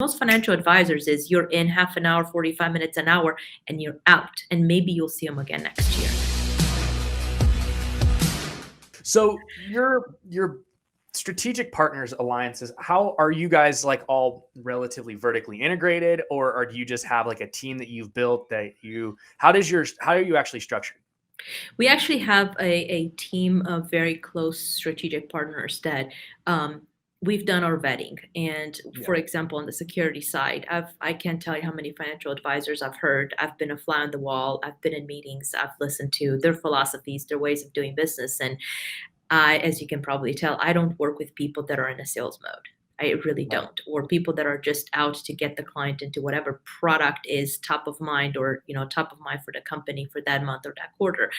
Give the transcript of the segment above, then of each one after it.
Most financial advisors is you're in half an hour, 45 minutes, an hour, and you're out. And maybe you'll see them again next year. So your strategic partners alliances, how are you guys like all relatively vertically integrated, or do you just have like a team that you've built that how are you actually structured? We actually have a team of very close strategic partners that we've done our vetting. And for Yeah. example, on the security side, I can't tell you how many financial advisors I've heard. I've been a fly on the wall. I've been in meetings. I've listened to their philosophies, their ways of doing business. And as you can probably tell, I don't work with people that are in a sales mode. I really Right. don't. Or people that are just out to get the client into whatever product is top of mind or, top of mind for the company for that month or that quarter.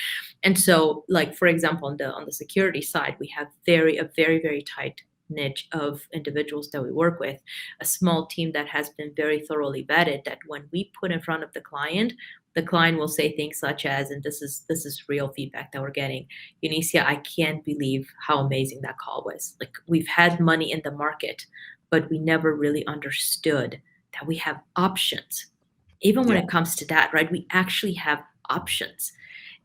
And so, like for example, on the security side, we have a very, very tight niche of individuals that we work with, a small team that has been very thoroughly vetted that when we put in front of the client will say things such as, and this is real feedback that we're getting, Eunicia, I can't believe how amazing that call was. Like we've had money in the market, but we never really understood that we have options. Even when Yeah. it comes to that, right? We actually have options.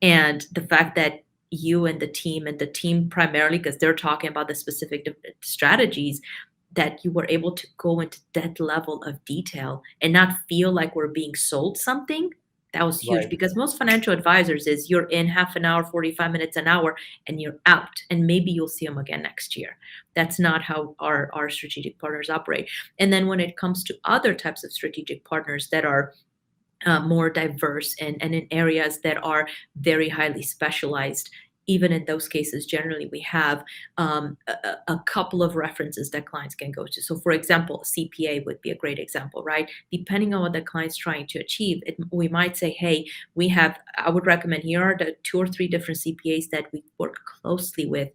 And the fact that you and the team primarily, because they're talking about the specific strategies, that you were able to go into that level of detail and not feel like we're being sold something, that was huge. Right. Because most financial advisors is you're in half an hour, 45 minutes, an hour, and you're out. And maybe you'll see them again next year. That's not how our strategic partners operate. And then when it comes to other types of strategic partners that are more diverse and in areas that are very highly specialized. Even in those cases, generally we have a couple of references that clients can go to. So, for example, CPA would be a great example, right? Depending on what the client's trying to achieve, we might say, hey, I would recommend here are the 2 or 3 different CPAs that we work closely with.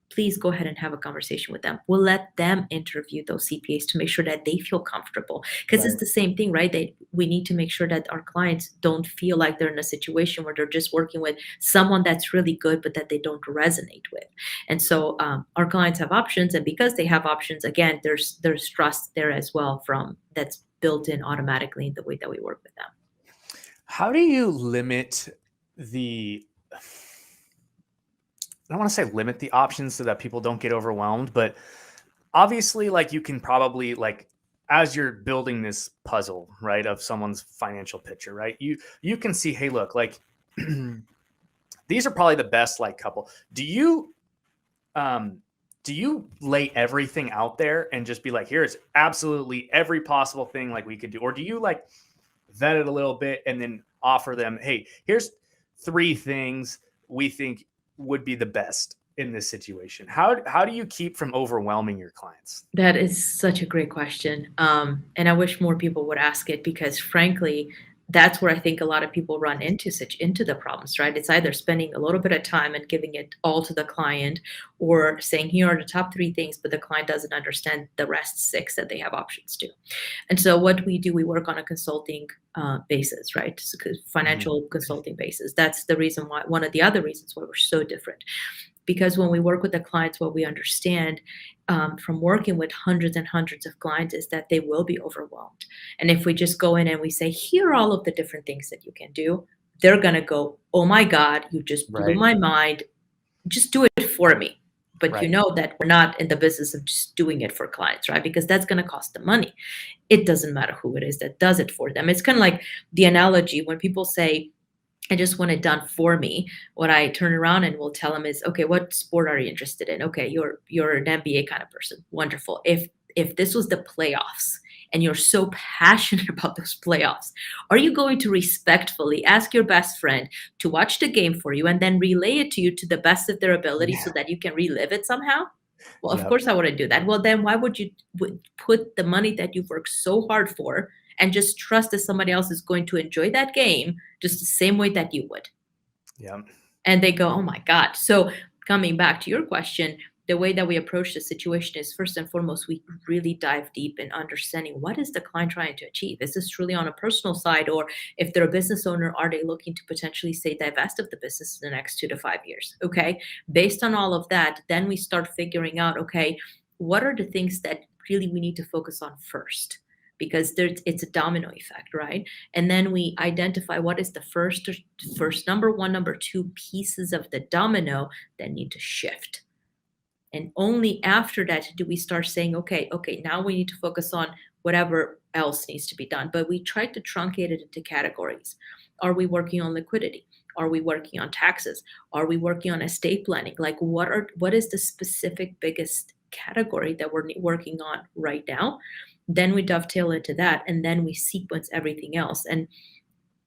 Please go ahead and have a conversation with them. We'll let them interview those CPAs to make sure that they feel comfortable. Because it's Right. the same thing, right? We need to make sure that our clients don't feel like they're in a situation where they're just working with someone that's really good, but that they don't resonate with. And so our clients have options, and because they have options, again, there's trust there as well from that's built in automatically in the way that we work with them. How do you limit the I don't want to say limit the options so that people don't get overwhelmed, but obviously like you can probably like as you're building this puzzle, right, of someone's financial picture, right? You can see, hey, look, like these are probably the best like couple. Um do you lay everything out there and just be like, here's absolutely every possible thing like we could do? Or do you like vet it a little bit and then offer them, hey, here's 3 things we think would be the best in this situation? How do you keep from overwhelming your clients? That is such a great question. And I wish more people would ask it because, frankly, that's where I think a lot of people run into the problems, right? It's either spending a little bit of time and giving it all to the client, or saying here are the top 3 things, but the client doesn't understand the rest 6 that they have options to. And so what we do, we work on a consulting basis, right? So, Mhm. financial consulting basis. That's the reason why. One of the other reasons why we're so different, because when we work with the clients, what we understand from working with hundreds and hundreds of clients is that they will be overwhelmed. And if we just go in and we say, here are all of the different things that you can do, they're going to go, oh my God, you just blew Right. my mind. Just do it for me. But you Right. know that we're not in the business of just doing it for clients, right? Because that's going to cost them money. It doesn't matter who it is that does it for them. It's kind of like the analogy when people say, I just want it done for me. What I turn around and will tell them is, okay, what sport are you interested in? Okay, you're an NBA kind of person. Wonderful. If this was the playoffs and you're so passionate about those playoffs, are you going to respectfully ask your best friend to watch the game for you and then relay it to you to the best of their ability Yeah. so that you can relive it somehow? Well, of Yep. course I wouldn't do that. Well, then why would you put the money that you've worked so hard for and just trust that somebody else is going to enjoy that game just the same way that you would? Yep. And they go, oh my God. So, coming back to your question, the way that we approach the situation is first and foremost, we really dive deep in understanding what is the client trying to achieve. Is this truly on a personal side? Or if they're a business owner, are they looking to potentially say divest of the business in the next 2 to 5 years? Okay. Based on all of that, then we start figuring out, okay, what are the things that really we need to focus on first? because it's a domino effect, right? And then we identify what is the first number one, number two pieces of the domino that need to shift. And only after that do we start saying, okay, now we need to focus on whatever else needs to be done. But we try to truncate it into categories. Are we working on liquidity? Are we working on taxes? Are we working on estate planning? Like what is the specific biggest category that we're working on right now? Then we dovetail into that, and then we sequence everything else. And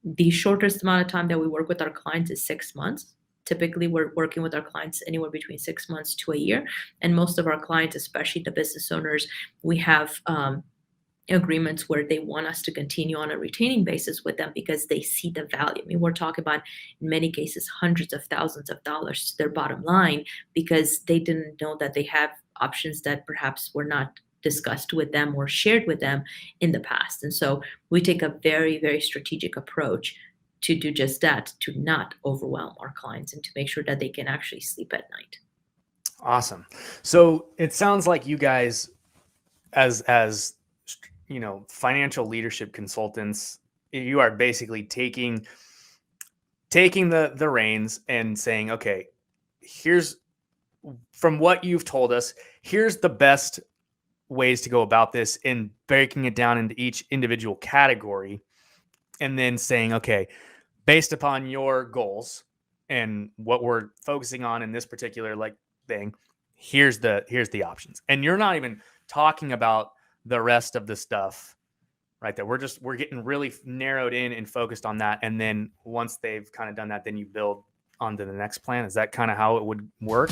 the shortest amount of time that we work with our clients is 6 months. Typically, we're working with our clients anywhere between 6 months to a year. And most of our clients, especially the business owners, we have agreements where they want us to continue on a retaining basis with them because they see the value. I mean, we're talking about, in many cases, hundreds of thousands of dollars to their bottom line because they didn't know that they have options that perhaps were not discussed with them or shared with them in the past. And so we take a very, very strategic approach to do just that, to not overwhelm our clients and to make sure that they can actually sleep at night. Awesome. So it sounds like you guys, as financial leadership consultants, you are basically taking the reins and saying, okay, here's, from what you've told us, here's the best ways to go about this, and breaking it down into each individual category, and then saying, okay, based upon your goals and what we're focusing on in this particular thing, here's the options. And you're not even talking about the rest of the stuff, right? That we're getting really narrowed in and focused on that. And then once they've kind of done that, then you build onto the next plan. Is that kind of how it would work?